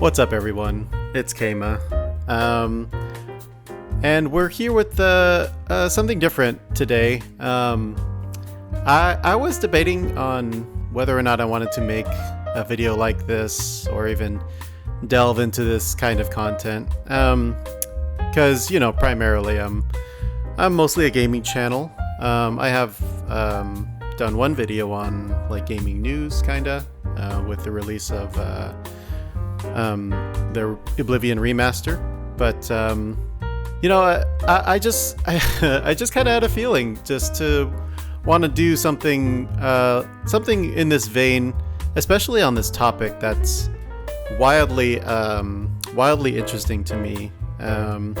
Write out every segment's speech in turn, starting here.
What's up, everyone? It's Kama. And we're here with something different today. I was debating on whether or not I wanted to make a video like this or even delve into this kind of content. Because, primarily I'm mostly a gaming channel. I have done one video on like gaming news, kinda, with the release of the Oblivion remaster. But I just I just kind of had a feeling just to want to do something in this vein, especially on this topic that's wildly interesting to me. And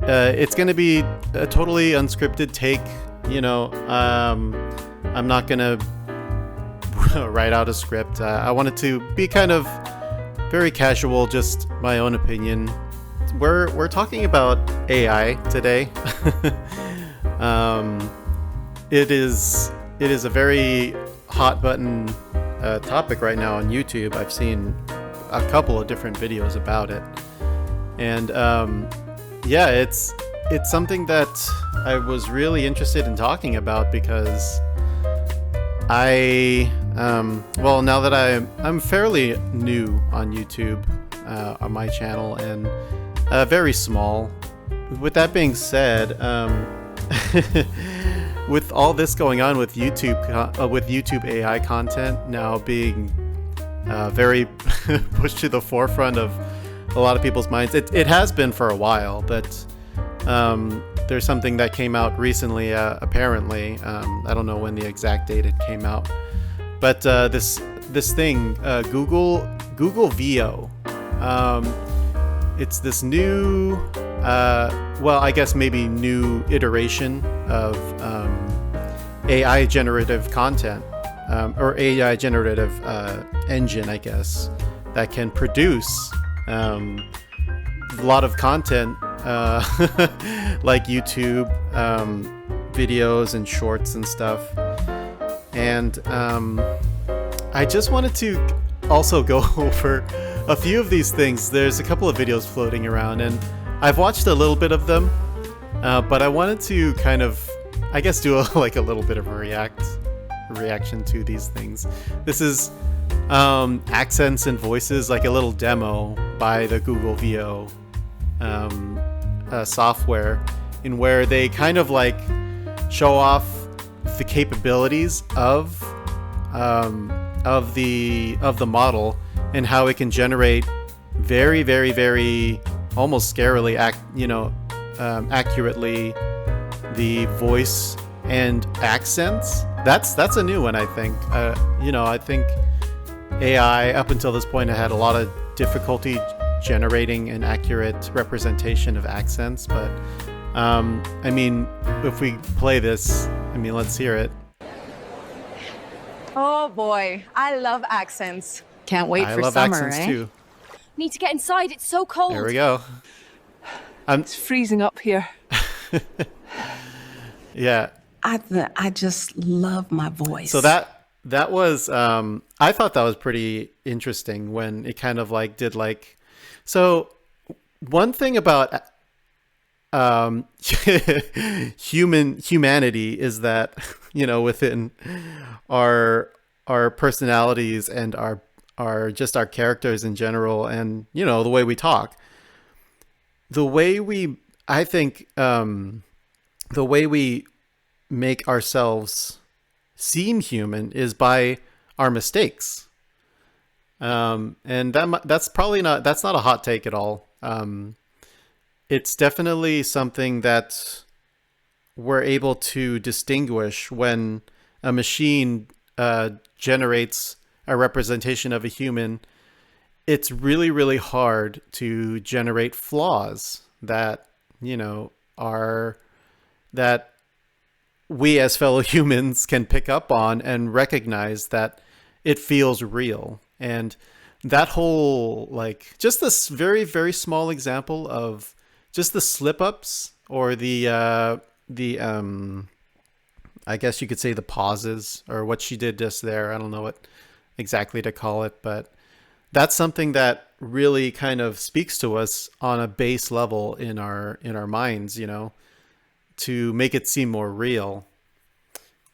it's going to be a totally unscripted take. I'm not going to write out a script. I wanted to be kind of very casual, just my own opinion. We're talking about AI today. It is a very hot button topic right now on YouTube. I've seen a couple of different videos about it, and it's something that I was really interested in talking about because now that I'm fairly new on YouTube, on my channel, and very small. With that being said, with all this going on with YouTube AI content now being very pushed to the forefront of a lot of people's minds, it has been for a while, but there's something that came out recently, apparently. I don't know when the exact date it came out, but this thing, Google VO. It's this new, I guess maybe new iteration of AI generative content, or AI generative engine, I guess, that can produce a lot of content, like YouTube videos and shorts and stuff. And I just wanted to also go over a few of these things. There's a couple of videos floating around, and I've watched a little bit of them, but I wanted to kind of, I guess, do a little bit of a reaction to these things. This is accents and voices, like a little demo by the Google VO software, in where they kind of like show off the capabilities of the model, and how it can generate very, very, very, almost scarily accurately the voice and accents. That's a new one, I think. I think AI up until this point had a lot of difficulty generating an accurate representation of accents, but if we play this, let's hear it. Oh boy, I love accents. Can't wait for love summer, accents eh? too. Need to get inside, it's so cold. There we go. It's freezing up here. Yeah. I just love my voice. So that was I thought that was pretty interesting when it kind of like did like, so one thing about humanity is that within our personalities and our characters in general, and the way we talk, the way we make ourselves seem human is by our mistakes, and that's not a hot take at all. It's definitely something that we're able to distinguish when a machine generates a representation of a human. It's really, really hard to generate flaws that that we as fellow humans can pick up on and recognize that it feels real. And that whole, like, just this very, very small example of just the slip-ups, or the I guess you could say the pauses, or what she did just there. I don't know what exactly to call it, but that's something that really kind of speaks to us on a base level in our minds, you know, to make it seem more real.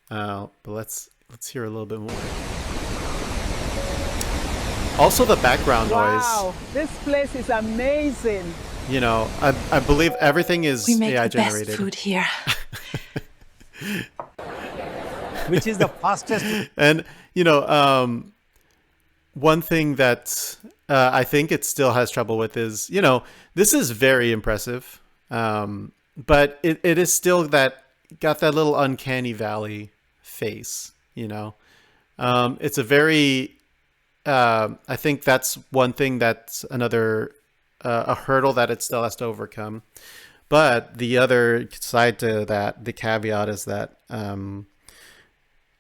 But let's hear a little bit more. Also, the background noise. Wow, this place is amazing. You know, I believe everything is We make AI the best generated. food here. Which is the fastest. And you know, one thing that I think it still has trouble with is, you know, this is very impressive, but it is still got that little uncanny valley face. You know, it's a very I think that's one thing that's another a hurdle that it still has to overcome. But the other side to that, the caveat is that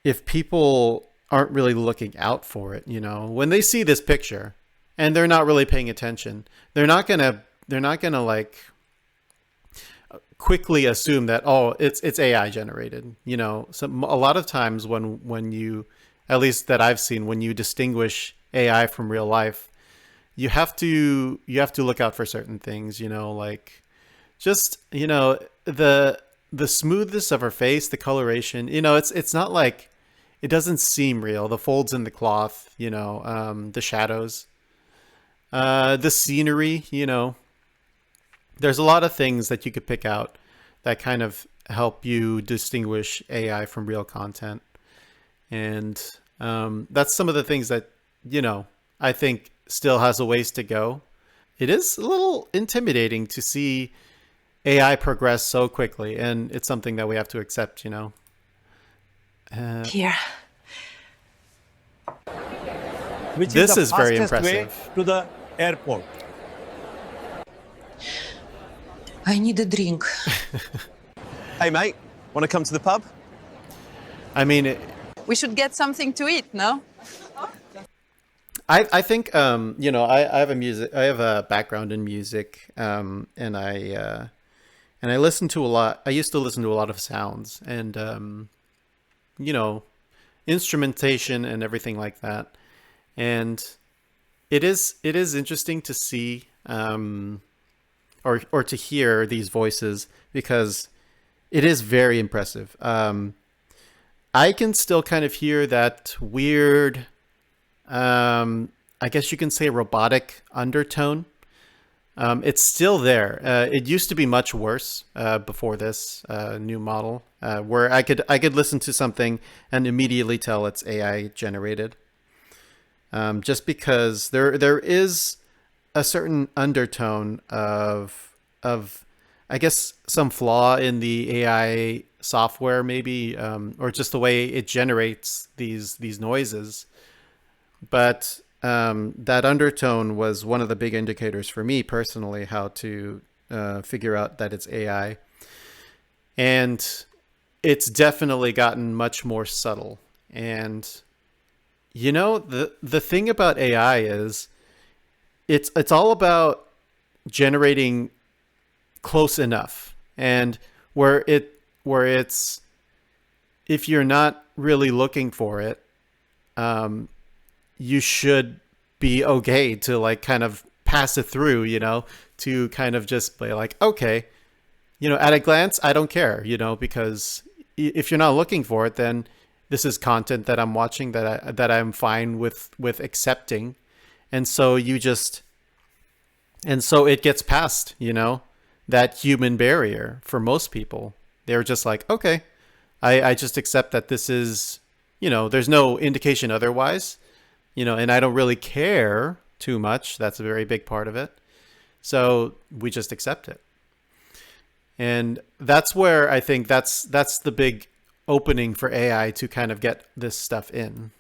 if people aren't really looking out for it, you know, when they see this picture and they're not really paying attention, they're not gonna like quickly assume that, oh, it's AI generated. You know, a lot of times when you, at least that I've seen, when you distinguish AI from real life, you have to look out for certain things, you know, like just, you know, the smoothness of her face, the coloration, you know, it's not like, it doesn't seem real. The folds in the cloth, you know, the shadows, the scenery, you know, there's a lot of things that you could pick out that kind of help you distinguish AI from real content. And that's some of the things that, you know, I think still has a ways to go. It is a little intimidating to see AI progress so quickly, and it's something that we have to accept, you know. Here. Which This is is the very fastest way impressive. to the airport. I need a drink. Hey, mate, want to come to the pub? I mean, We should get something to eat, no? I think you know, I have a background in music, and I listen to a lot. I used to listen to a lot of sounds and you know, instrumentation and everything like that. And it is interesting to see or to hear these voices, because it is very impressive. I can still kind of hear that weird, I guess you can say, robotic undertone. It's still there. It used to be much worse before this new model, where I could listen to something and immediately tell it's AI generated. Just because there is a certain undertone of I guess some flaw in the AI software, maybe, or just the way it generates these noises. But that undertone was one of the big indicators for me personally, how to figure out that it's AI. And it's definitely gotten much more subtle. And you know, the thing about AI is it's all about generating close enough, and where it's, if you're not really looking for it, you should be okay to like kind of pass it through, you know, to kind of just be like, okay, you know, at a glance, I don't care, you know, because if you're not looking for it, then this is content that I'm watching that I'm fine with accepting. And so it gets past, you know, that human barrier for most people. They're just like, okay, I just accept that this is, you know, there's no indication otherwise, you know, and I don't really care too much. That's a very big part of it. So we just accept it. And that's where I think that's the big opening for AI to kind of get this stuff in.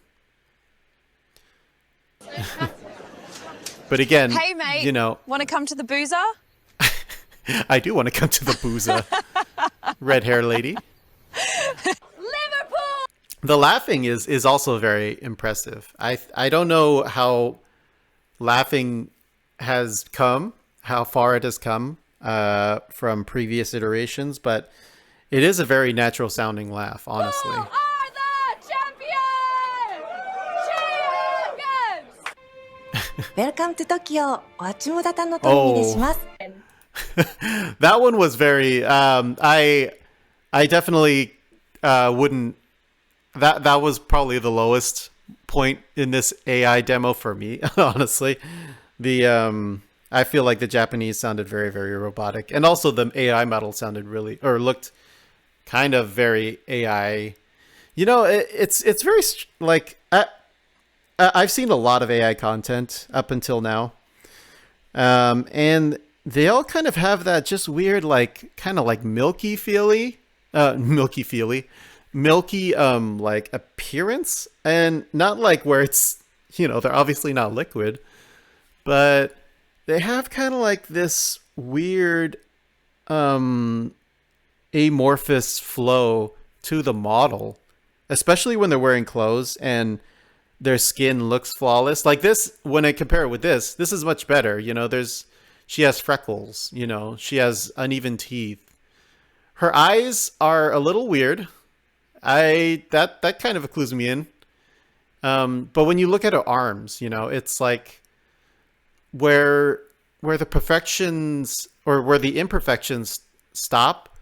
But again, Hey, mate. you know, Want to come to the boozer? I do want to come to the booza, red hair lady. Liverpool! The laughing is also very impressive. I don't know how laughing has come, how far it has come from previous iterations, but it is a very natural sounding laugh, honestly. Who are the champions? Champions! Welcome to Tokyo. おあちもだたのとみでします。That one was very. I definitely wouldn't. That was probably the lowest point in this AI demo for me. Honestly, I feel like the Japanese sounded very, very robotic, and also the AI model sounded really, or looked kind of very AI. You know, it's very like I've seen a lot of AI content up until now, and they all kind of have that just weird, like kind of like milky like appearance, and not like where it's, you know, they're obviously not liquid, but they have kind of like this weird amorphous flow to the model, especially when they're wearing clothes and their skin looks flawless. Like this, when I compare it with this is much better. You know, she has freckles, you know, she has uneven teeth. Her eyes are a little weird. That kind of clues me in. But when you look at her arms, you know, it's like where the perfections or where the imperfections stop,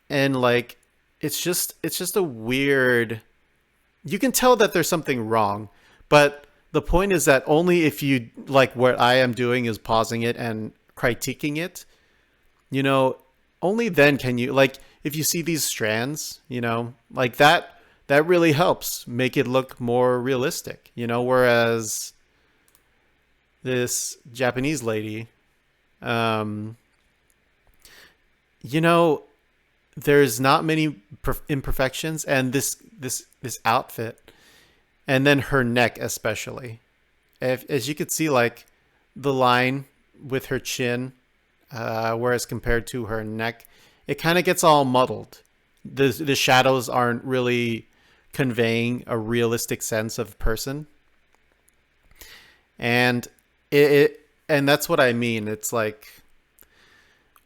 and like it's just a weird, you can tell that there's something wrong, but the point is that only if you, like what I am doing is pausing it and critiquing it, you know, only then can you, like, if you see these strands, you know, like that really helps make it look more realistic, you know, whereas this Japanese lady, you know, there's not many imperfections, and this outfit, and then her neck especially, as you could see, like the line with her chin, whereas compared to her neck, it kind of gets all muddled. The shadows aren't really conveying a realistic sense of person, and and that's what I mean. It's like,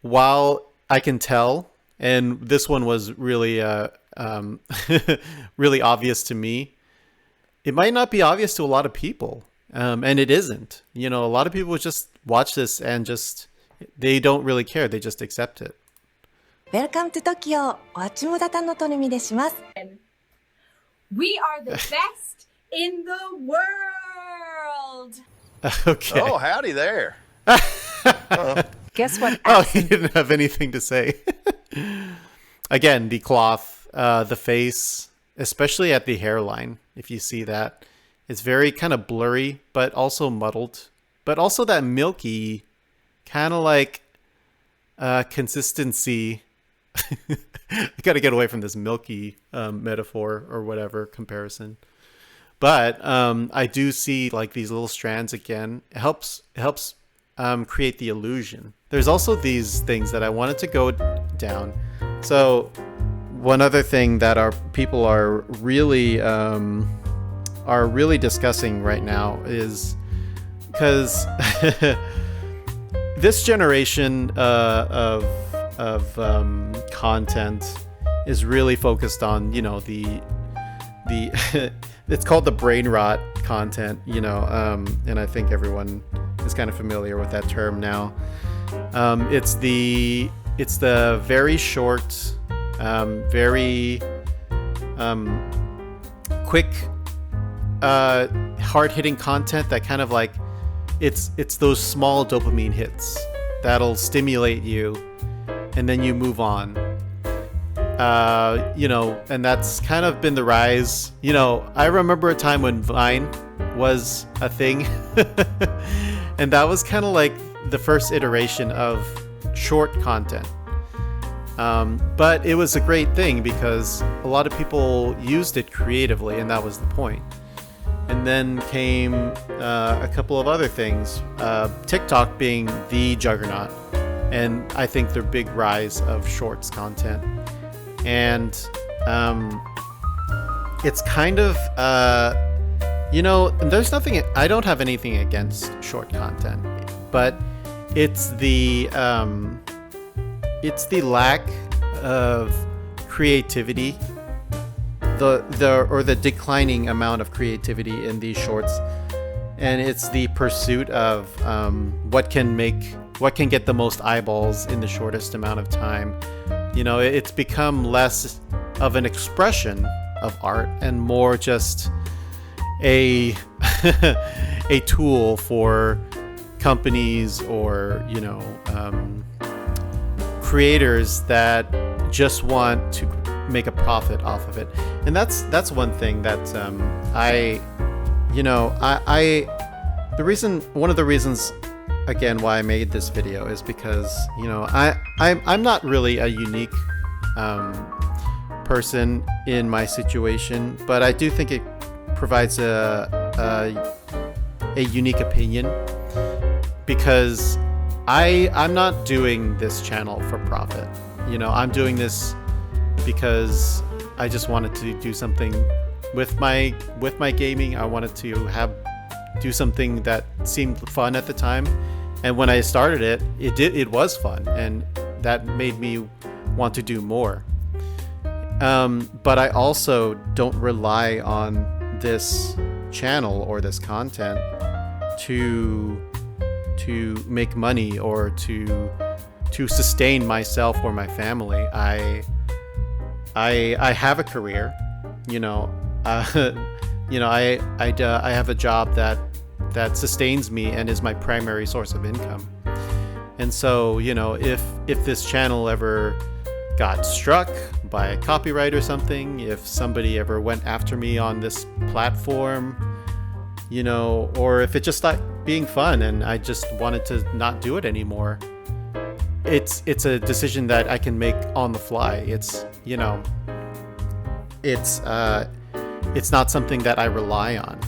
while I can tell, and this one was really really obvious to me, it might not be obvious to a lot of people, and it isn't. You know, a lot of people just watch this and just, they don't really care. They just accept it. Welcome to Tokyo. おあちもだたのとみでします。We are the best in the world. Okay. Oh, howdy there. Guess what? Oh, he didn't have anything to say. Again, the cloth, the face, especially at the hairline, if you see that, it's very kind of blurry, but also muddled, but also that milky kind of like consistency. I got to get away from this milky metaphor or whatever comparison. But I do see like these little strands again. It helps create the illusion. There's also these things that I wanted to go down. So one other thing that our people are really discussing right now is, because this generation of content is really focused on, you know, the it's called the brain rot content, you know, and I think everyone is kind of familiar with that term now. It's the very short, very quick, hard-hitting content that kind of like, it's those small dopamine hits that'll stimulate you, and then you move on. You know, and that's kind of been the rise. You know, I remember a time when Vine was a thing, and that was kind of like the first iteration of short content. But it was a great thing because a lot of people used it creatively, and that was the point. And then came a couple of other things, TikTok being the juggernaut, and I think their big rise of shorts content. And it's kind of, you know, there's nothing, I don't have anything against short content, but it's the lack of creativity, the declining amount of creativity in these shorts and it's the pursuit of what can get the most eyeballs in the shortest amount of time. You know, it's become less of an expression of art and more just a a tool for companies or, you know, creators that just want to make a profit off of it. And that's one thing that one of the reasons again why I made this video is because, you know, I'm not really a unique person in my situation, but I do think it provides a unique opinion, because I'm not doing this channel for profit. You know, I'm doing this because I just wanted to do something with my gaming. I wanted to do something that seemed fun at the time, and when I started it was fun, and that made me want to do more. But I also don't rely on this channel or this content to make money or to sustain myself or my family. I have a career, you know. You know, I have a job that sustains me and is my primary source of income. And so, you know, if this channel ever got struck by a copyright or something, if somebody ever went after me on this platform, you know, or if it just stopped being fun and I just wanted to not do it anymore, it's a decision that I can make on the fly. It's, you know, it's not something that I rely on,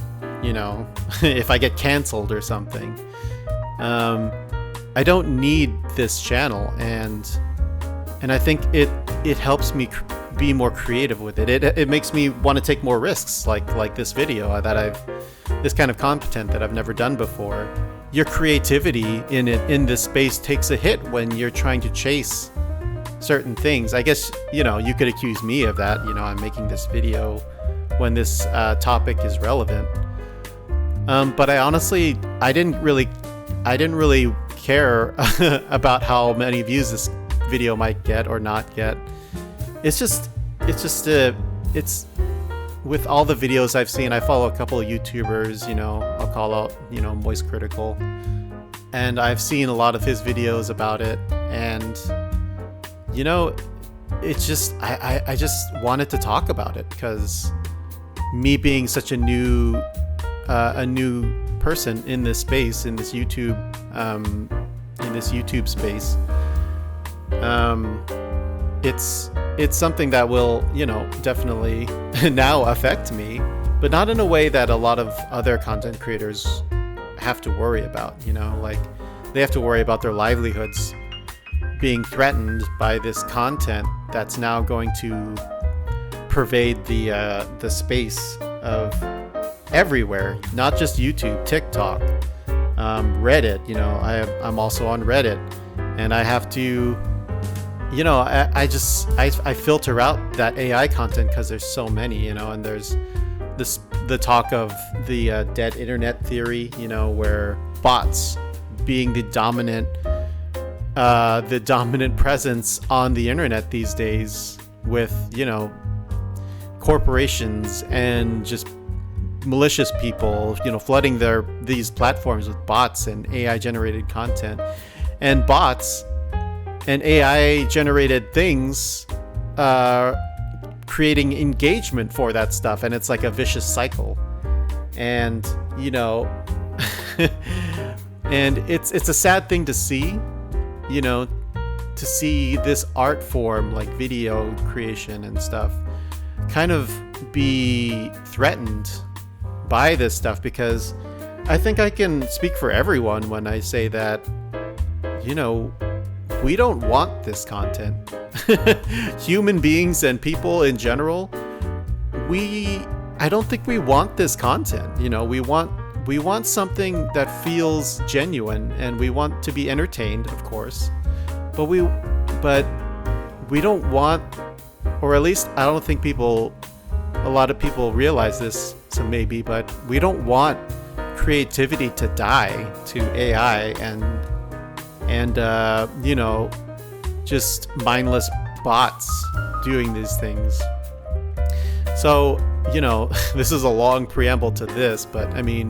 you know. If I get canceled or something, I don't need this channel, and I think it helps me be more creative with it. It makes me want to take more risks, like this video this kind of content that I've never done before. Your creativity in this space takes a hit when you're trying to chase certain things. I guess, you know, you could accuse me of that. You know, I'm making this video when this topic is relevant. But I didn't really care about how many views this video might get or not get. It's with all the videos I've seen. I follow a couple of YouTubers, you know, I'll call out, you know, Moist Critical, and I've seen a lot of his videos about it, and, you know, it's just, I just wanted to talk about it, because me being such a new person in this space, in this YouTube space, it's something that will, you know, definitely now affect me, but not in a way that a lot of other content creators have to worry about. You know, like, they have to worry about their livelihoods being threatened by this content that's now going to pervade the space of everywhere, not just YouTube, TikTok, Reddit. You know, I'm also on Reddit, and I have to, you know, I filter out that AI content because there's so many, you know, and there's the talk of the dead internet theory, you know, where bots being the dominant presence on the internet these days, with, you know, corporations and just malicious people, you know, flooding these platforms with bots and AI generated content, and bots and AI generated things creating engagement for that stuff, and it's like a vicious cycle. And, you know, and it's a sad thing to see, you know, to see this art form, like video creation and stuff, kind of be threatened by this stuff, because I think I can speak for everyone when I say that, you know, we don't want this content. Human beings and people in general, I don't think we want this content. You know, we want something that feels genuine, and we want to be entertained, of course, but we don't want, or at least I don't think a lot of people realize this, so maybe, but we don't want creativity to die to AI and you know, just mindless bots doing these things. So, you know, this is a long preamble to this, but I mean,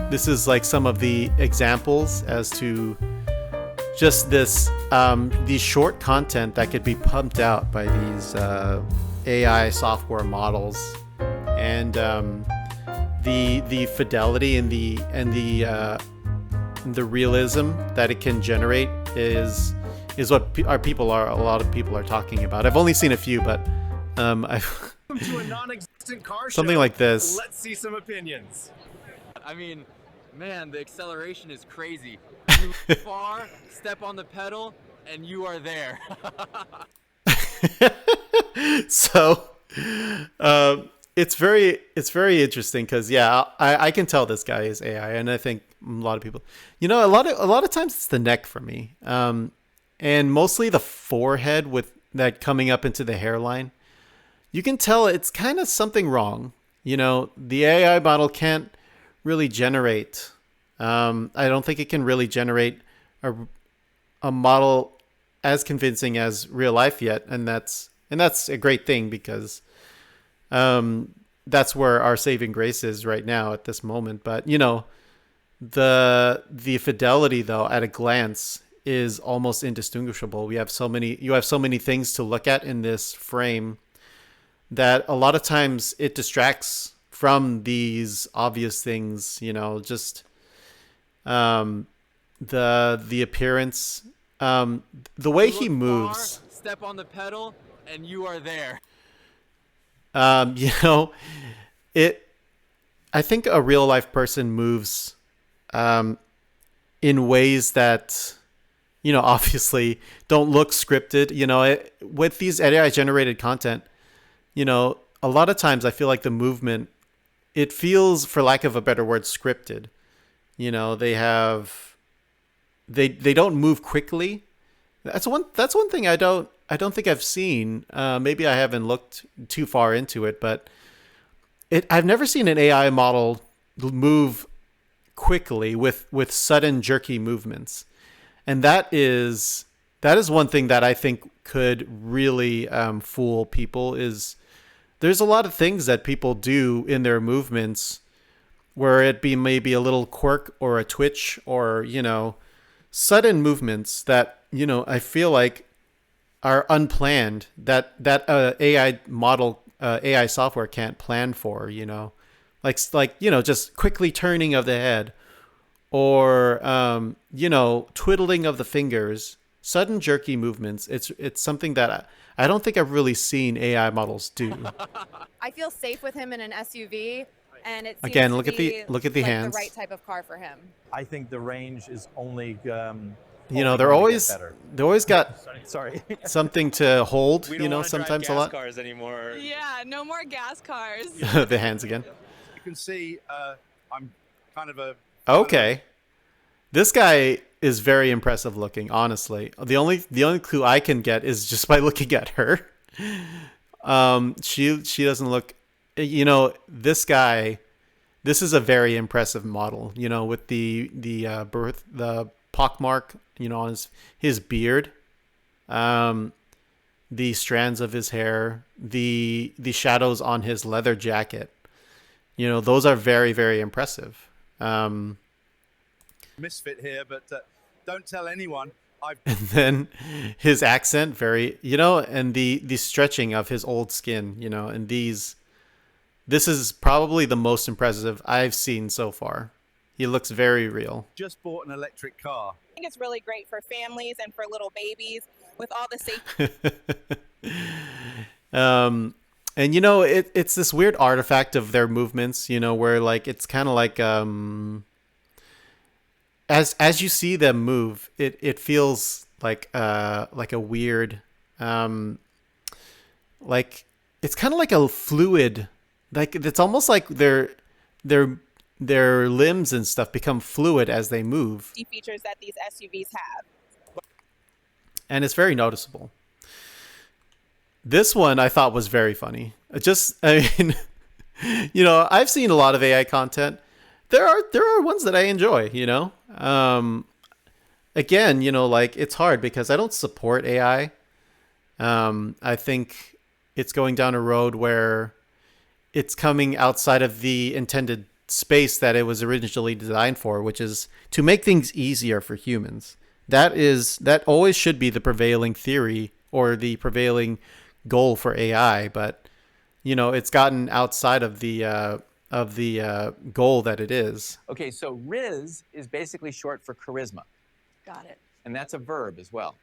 this is like some of the examples as to just this these short content that could be pumped out by these AI software models, and the fidelity and the realism that it can generate is what a lot of people are talking about. I've only seen a few, but I've to a non-existent car something show. like this. Let's see some opinions. I mean, man, the acceleration is crazy. You far, step on the pedal, and you are there. So it's very interesting because I can tell this guy is AI, and I think a lot of people, you know, a lot of times it's the neck for me, and mostly the forehead with that coming up into the hairline. You can tell it's kind of something wrong. You know, the AI model can't really generate. I don't think it can really generate a model as convincing as real life yet, and that's a great thing because that's where our saving grace is right now at this moment. But you know, the fidelity though at a glance is almost indistinguishable. You have so many things to look at in this frame that a lot of times it distracts from these obvious things, you know, just the appearance, the way he moves. Far, step on the pedal, and you are there. You know, I think a real life person moves in ways that, you know, obviously don't look scripted. You know, with these AI generated content, you know, a lot of times I feel like the movement, it feels, for lack of a better word, scripted. You know, they don't move quickly. That's one thing I don't think I've seen. Maybe I haven't looked too far into it, but I've never seen an AI model move quickly with sudden jerky movements. And that is one thing that I think could really fool people. Is there's a lot of things that people do in their movements where it be maybe a little quirk or a twitch or, you know, sudden movements that, you know, I feel like are unplanned, that AI model, AI software can't plan for, you know, like, you know, just quickly turning of the head or, you know, twiddling of the fingers, sudden jerky movements. It's something that I don't think I've really seen AI models do. I feel safe with him in an SUV, and it seems Again, to look at the like hands. the right type of car for him. I think the range is only. You know, they're always got sorry something to hold. We don't You know, wanna drive sometimes a gas lot. cars anymore. Yeah, no more gas cars. The hands again. You can see I'm kind of a. Okay, this guy is very impressive looking. Honestly, the only clue I can get is just by looking at her. She doesn't look. You know, this guy. This is a very impressive model. You know, with the pockmark, you know, on his beard, the strands of his hair, the shadows on his leather jacket. You know, those are very, very impressive. Misfit here, but don't tell anyone. And then his accent, very, you know, and the stretching of his old skin, you know, and this is probably the most impressive I've seen so far. He looks very real. Just bought an electric car. I think it's really great for families and for little babies with all the safety. And you know, it's this weird artifact of their movements, you know, where like it's kind of like as you see them move, it feels like a weird like it's kind of like a fluid, like it's almost like their limbs and stuff become fluid as they move. Features that these SUVs have. And it's very noticeable. This one I thought was very funny. I mean, you know, I've seen a lot of AI content, there are ones that I enjoy, you know. Again, you know, like it's hard because I don't support AI. I think it's going down a road where it's coming outside of the intended space that it was originally designed for, which is to make things easier for humans. That always should be the prevailing theory or the prevailing goal for AI, but you know, it's gotten outside of the goal that it is. Okay, so Riz is basically short for charisma. Got it. And that's a verb as well.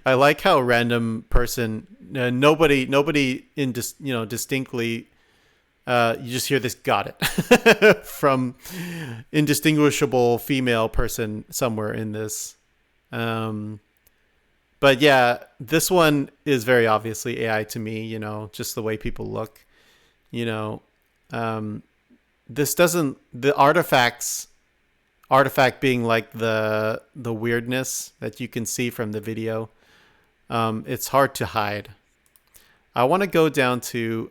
I like how random person, nobody distinctly, you just hear this "got it" from indistinguishable female person somewhere in this. But yeah, this one is very obviously AI to me, you know, just the way people look, you know. This doesn't, the artifact being like the weirdness that you can see from the video. It's hard to hide. I want to go down to,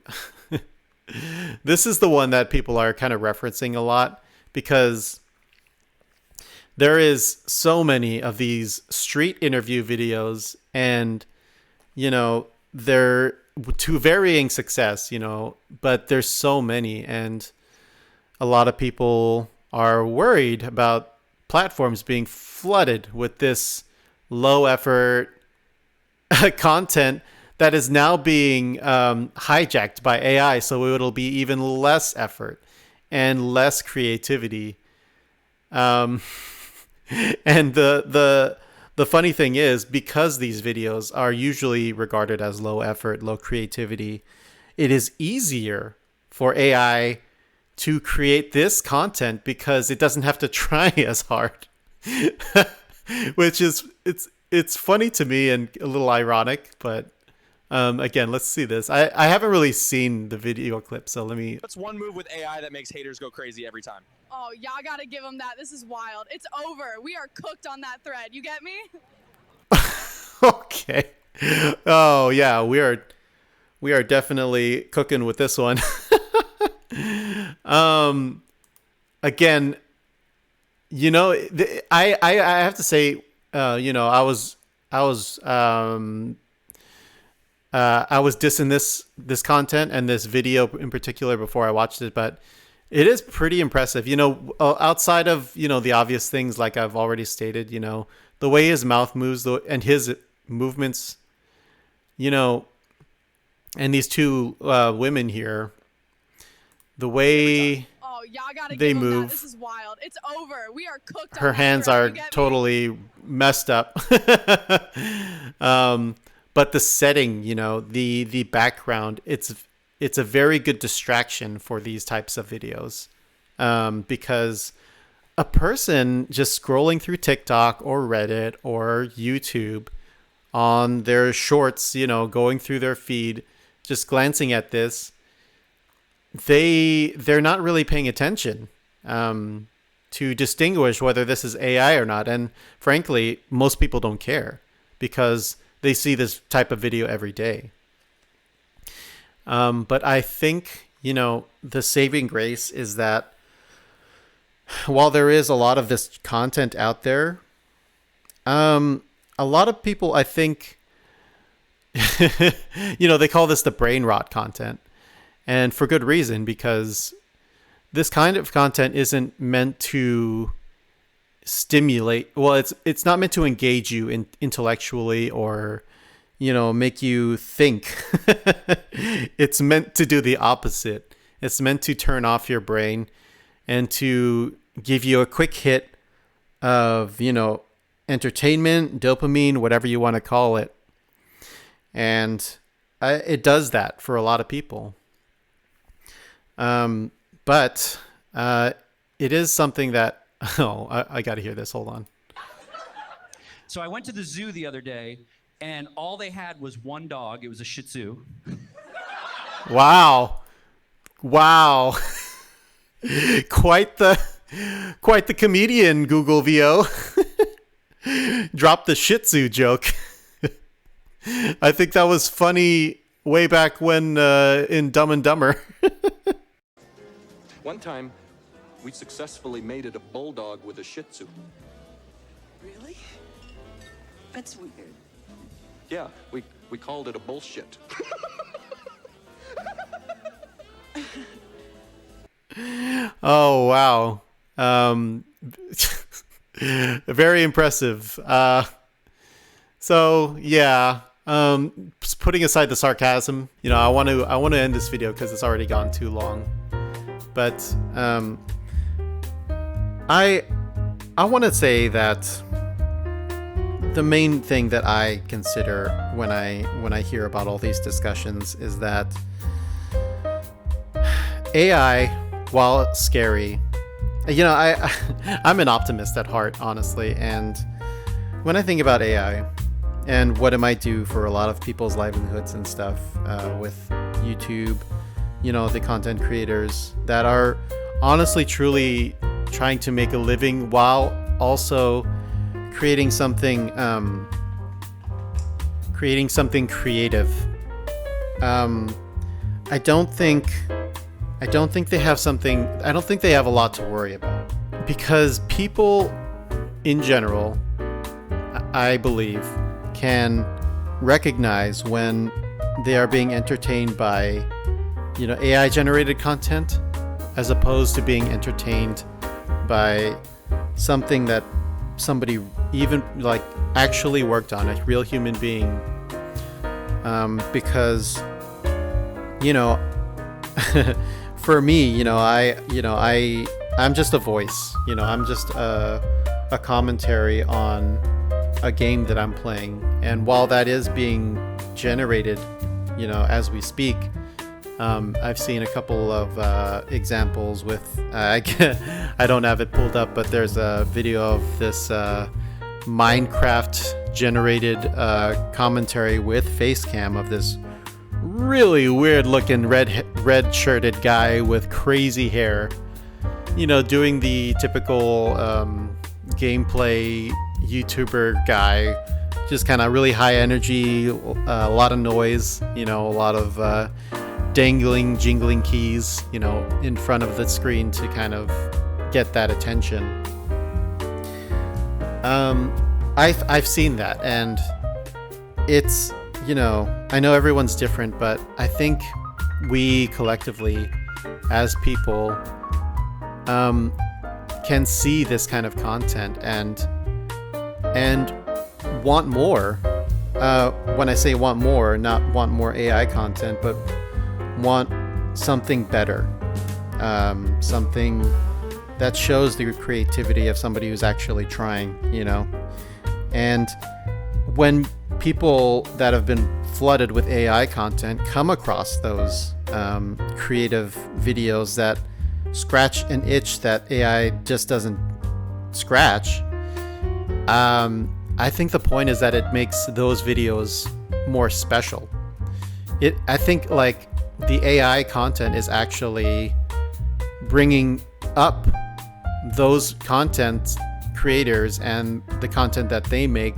this is the one that people are kind of referencing a lot because there is so many of these street interview videos and, you know, they're to varying success, you know, but there's so many and a lot of people are worried about platforms being flooded with this low effort content that is now being hijacked by AI. So it'll be even less effort and less creativity. And the funny thing is, because these videos are usually regarded as low effort, low creativity, it is easier for AI to create this content because it doesn't have to try as hard. Which is, it's funny to me and a little ironic, but again, let's see this. I haven't really seen the video clip, so let me... What's one move with AI that makes haters go crazy every time? Oh, y'all gotta give him that. This is wild. It's over. We are cooked on that thread. You get me? Okay. Oh yeah, we are definitely cooking with this one. Again, you know, I have to say, you know, I was dissing this content and this video in particular before I watched it, but it is pretty impressive. You know, outside of, you know, the obvious things like I've already stated, you know, the way his mouth moves and his movements, you know, and these two women here, the way they move. This is wild. It's over. We are cooked. Her hands are totally messed up. But the setting, you know, the background, it's a very good distraction for these types of videos, because a person just scrolling through TikTok or Reddit or YouTube on their shorts, you know, going through their feed, just glancing at this, they're not really paying attention to distinguish whether this is AI or not. And frankly, most people don't care because they see this type of video every day. But I think, you know, the saving grace is that while there is a lot of this content out there, a lot of people, I think, you know, they call this the brain rot content. And for good reason, because this kind of content isn't meant to stimulate. Well, it's not meant to engage you intellectually or, you know, make you think. It's meant to do the opposite. It's meant to turn off your brain and to give you a quick hit of, you know, entertainment, dopamine, whatever you want to call it. And it does that for a lot of people. But it is something that, I got to hear this. Hold on. So I went to the zoo the other day and all they had was one dog. It was a Shih Tzu. Wow. Wow. Quite the comedian, Google VO. Dropped the Shih Tzu joke. I think that was funny way back when in Dumb and Dumber. One time, we successfully mated a bulldog with a Shih Tzu. Really? That's weird. Yeah, we called it a bullshit. Oh wow. Very impressive. So yeah, just putting aside the sarcasm, you know, I want to end this video because it's already gone too long. But I want to say that the main thing that I consider when I hear about all these discussions is that AI, while scary, you know, I'm an optimist at heart, honestly, and when I think about AI and what it might do for a lot of people's livelihoods and stuff, with YouTube, you know, the content creators that are honestly truly trying to make a living while also creating something creative. I don't think they have a lot to worry about, because people in general, I believe, can recognize when they are being entertained by, you know, AI generated content as opposed to being entertained by something that somebody even like actually worked on, a real human being. Because, you know, for me, you know, I'm just a voice, you know, I'm just a commentary on a game that I'm playing. And while that is being generated, you know, as we speak, I've seen a couple of examples with, I don't have it pulled up, but there's a video of this Minecraft generated commentary with face cam of this really weird looking red shirted guy with crazy hair, you know, doing the typical gameplay YouTuber guy, just kind of really high energy, a lot of noise, you know, a lot of dangling, jingling keys, you know, in front of the screen to kind of get that attention. I've seen that, and it's, you know, I know everyone's different, but I think we collectively, as people, can see this kind of content and want more. When I say want more, not want more AI content, but want something better, something that shows the creativity of somebody who's actually trying, you know. And when people that have been flooded with AI content come across those creative videos that scratch an itch that AI just doesn't scratch, I think the point is that it makes those videos more special. I think like the AI content is actually bringing up those content creators and the content that they make.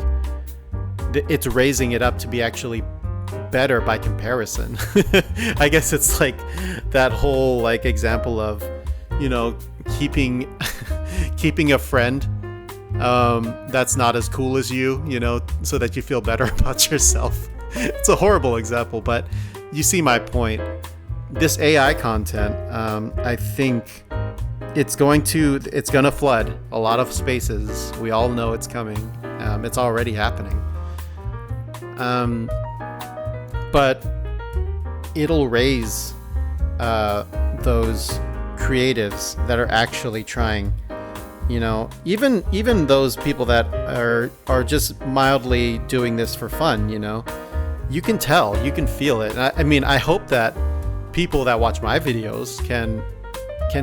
It's raising it up to be actually better by comparison. I guess it's like that whole like example of, you know, keeping a friend that's not as cool as you know, so that you feel better about yourself. It's a horrible example, but you see my point. This AI content, I think it's gonna flood a lot of spaces. We all know it's coming. It's already happening. But it'll raise those creatives that are actually trying. You know, even those people that are just mildly doing this for fun, you know, you can tell, you can feel it. I mean, I hope that people that watch my videos can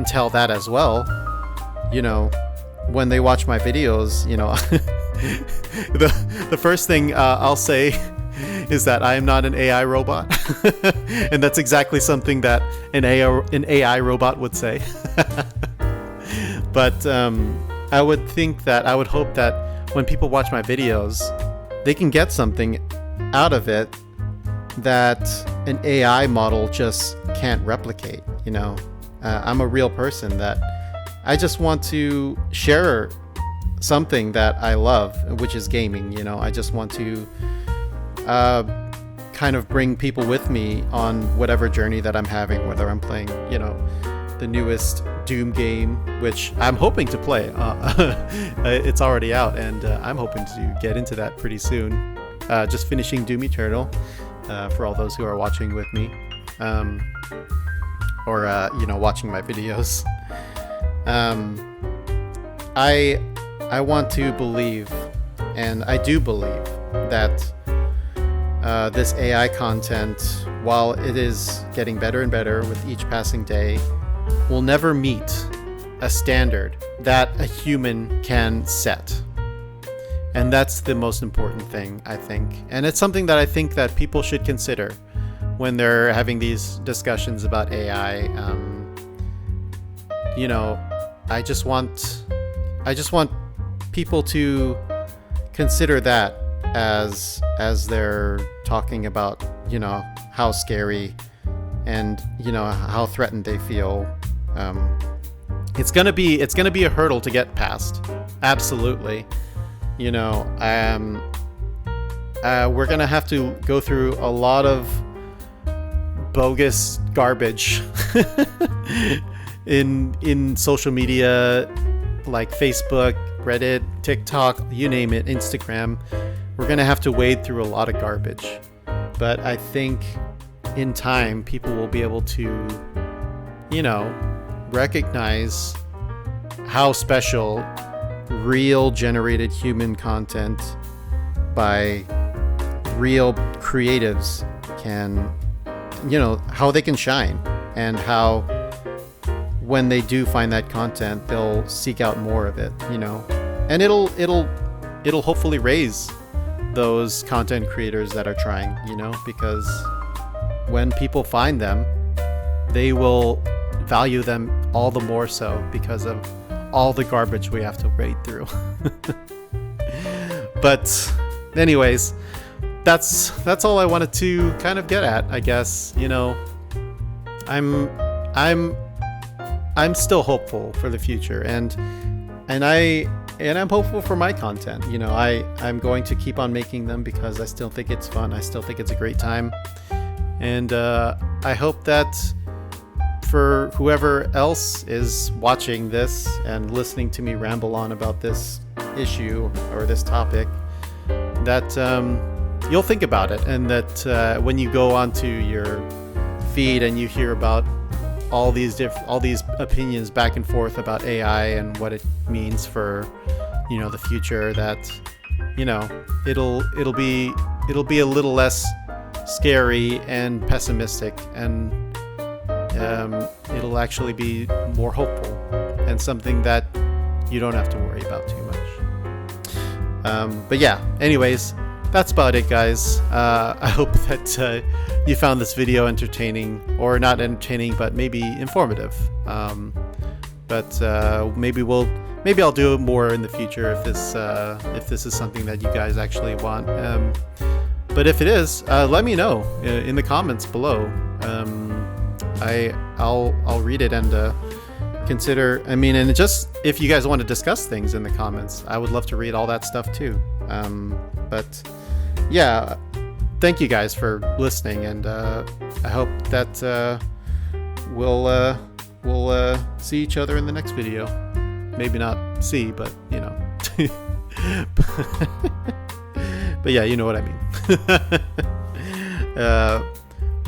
tell that as well. You know, when they watch my videos, you know, the first thing I'll say is that I am not an AI robot. And that's exactly something that an AI robot would say. But I would hope that when people watch my videos, they can get something out of it that an AI model just can't replicate. You know, I'm a real person that I just want to share something that I love, which is gaming. You know, I just want to kind of bring people with me on whatever journey that I'm having, whether I'm playing, you know, the newest Doom game, which I'm hoping to play. It's already out, and I'm hoping to get into that pretty soon. Just finishing Doom Eternal, for all those who are watching with me, or you know, watching my videos. I want to believe, and I do believe, that this AI content, while it is getting better and better with each passing day, will never meet a standard that a human can set. And that's the most important thing, I think. And it's something that I think that people should consider when they're having these discussions about AI. You know, I just want people to consider that as they're talking about, you know, how scary and, you know, how threatened they feel. It's gonna be a hurdle to get past. Absolutely. You know, we're gonna have to go through a lot of bogus garbage in social media, like Facebook, Reddit, TikTok, you name it, Instagram. We're gonna have to wade through a lot of garbage. But I think in time, people will be able to, you know, recognize how special real generated human content by real creatives can, you know, how they can shine, and how when they do find that content, they'll seek out more of it, you know. And it'll hopefully raise those content creators that are trying, you know, because when people find them, they will value them all the more so because of all the garbage we have to wade through. But anyways, that's all I wanted to kind of get at, I guess. You know, I'm still hopeful for the future, and I'm hopeful for my content. You know, I'm going to keep on making them because I still think it's fun. I still think it's a great time. And I hope that for whoever else is watching this and listening to me ramble on about this issue or this topic, that you'll think about it, and that when you go onto your feed and you hear about all these opinions back and forth about AI and what it means for, you know, the future, that, you know, it'll be a little less scary and pessimistic, and it'll actually be more hopeful and something that you don't have to worry about too much. But yeah, anyways, that's about it, guys. I hope that you found this video entertaining, or not entertaining, but maybe informative. But maybe I'll do it more in the future if this is something that you guys actually want. But if it is, let me know in the comments below. I'll read it and consider. I mean, and just if you guys want to discuss things in the comments, I would love to read all that stuff too. But yeah, thank you guys for listening, and I hope that we'll see each other in the next video. Maybe not see, but you know. But yeah, you know what I mean.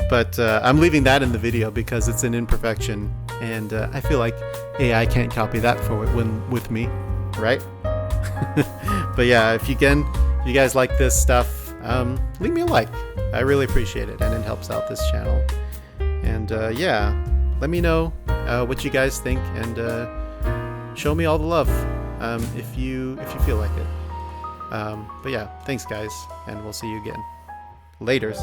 But I'm leaving that in the video because it's an imperfection, and I feel like AI can't copy that with me, right? But yeah, if you guys like this stuff, leave me a like. I really appreciate it, and it helps out this channel. And yeah, let me know what you guys think, and show me all the love if you feel like it. But yeah, thanks guys, and we'll see you again. Laters.